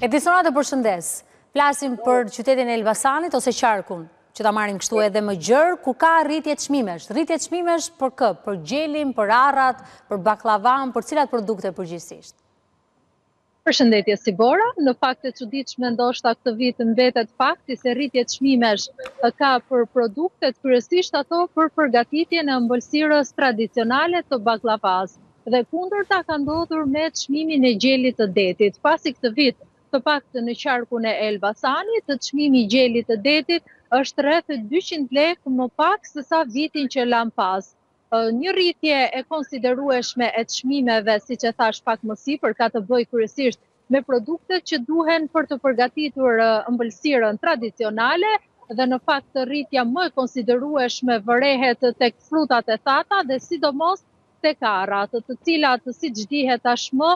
Edisona të përshëndes, flasim për qytetin e Elbasanit ose Qarkun, që ta marrim kështu edhe më gjërë, ku ka rritje çmimesh. Rritje çmimesh për kë? Për gjelin, për arrat, për baklavan, për cilat produkte përgjithsisht? Përshëndetje Sibora, në fakt e çuditshme ndoshta këtë vit mbetet fakti se rritje çmimesh ka për produktet, kryesisht ato për përgatitjen e ëmbëlsirës tradicionale të baklavas. Dhe kundërta ka ndodhur me çmimin e gjelit të detit. Pasi këtë vit, të paktën në qarkun e Elbasanit, çmimi i gjelit të detit është rreth 200 lekë më pak se sa vitin që lan pas. Një rritje e konsiderueshme e çmimeve, siç e thash pak më sipër, ka të bëjë kryesisht me produktet që duhen për të përgatitur ëmbëlsirën tradicionale dhe në fakt rritja më e konsiderueshme vërehet tek frutat e thata dhe sidomos tek arrat, të cilat siç dihet tashmë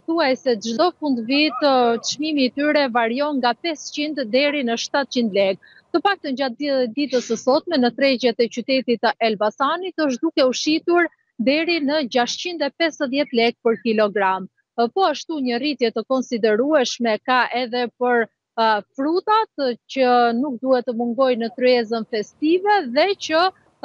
thuajse çdo fundvit çmimi i tyre varion nga 500 deri në 700 lekë. Të paktën gjatë ditës së sotme në tregjet e qytetit të Elbasanit është duke u shitur deri në 650 lekë për kilogram. Po ashtu një rritje të konsiderueshme ka edhe për frutat që nuk duhet të mungojnë në kryezën festive dhe që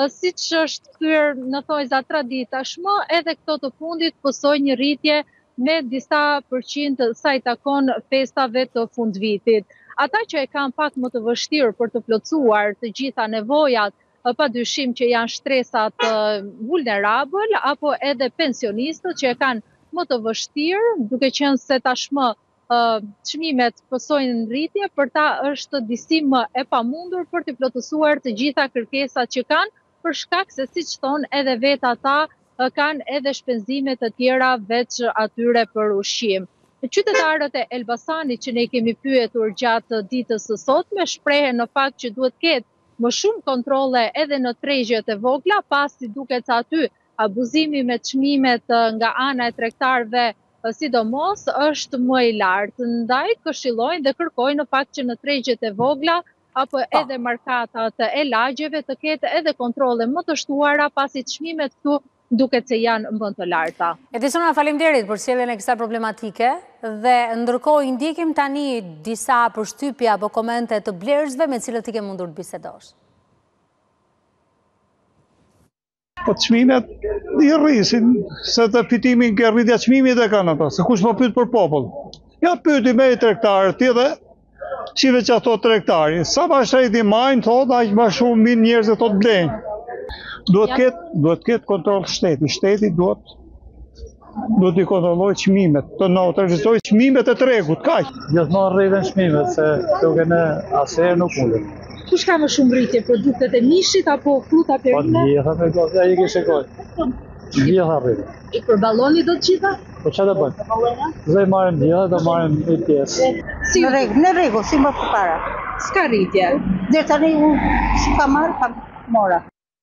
siç është kthyer në thojza tradit tashmë, edhe këto të fundit pësoj një rritje me disa përqind sa i takon festave të fundvitit. Ata që e kanë pak më të vështirë për të plotësuar të gjitha nevojat, padyshim që janë shtresat vulnerabël apo edhe pensionistët që e kanë më të vështirë, duke qenë se tashmë çmimet pësojnë rritje, për ta është disim e pamundur për të plotësuar të gjitha kërkesat që kanë, për shkak se siç thonë edhe vetë ata kanë edhe shpenzime të tjera veç atyre për ushqim. Qytetarët e Elbasanit që ne kemi pyetur gjatë ditës së sotme shprehen në fakt që duhet ketë më shumë kontrolle edhe në tregjet e vogla, pasi duket se aty abuzimi me çmimet nga ana e tregtarëve sidomos është më i lartë. Ndaj këshillojnë dhe kërkojnë në fakt që në tregjet e vogla apo edhe markatat e lagjeve të ketë edhe kontrolle më të shtuara, pasi çmimet këtu duket se janë më të larta. Edisona, faleminderit për sjelljen e kësaj problematike dhe ndërkohë i ndjekim tani disa përshtypje apo komente të blerësve me cilët i ke mundur të bisedosh. Po çmimet i rrisin, se të fitimin ke rritja çmimit e kanë ata, se kush po pyet për popull. Ja pyeti me tregtarët dhe shive që ato tregtari. Sa ma shrejti majnë, thot, aq ma shumë min njerëzit thot blejnë. Duhet ketë kontrol shteti. Shteti duhet i kontrolloj çmimet, të na autorizuoj çmimet e tregut, kaq. Gjithmonë rriten çmimet, se duke në asherë nuk mundet. Kush ka më shumë rritje, produktet e mishit apo fruta perime? Po gjitha me gozë, ai që shikoj. Gjitha rriten. I përballoni do të gjitha? Po çfarë do bëjmë? Zë marrim gjitha, do marrim një pjesë. Në rregull, si më përpara. S'ka rritje. Deri tani unë s'ka marr, pa mora.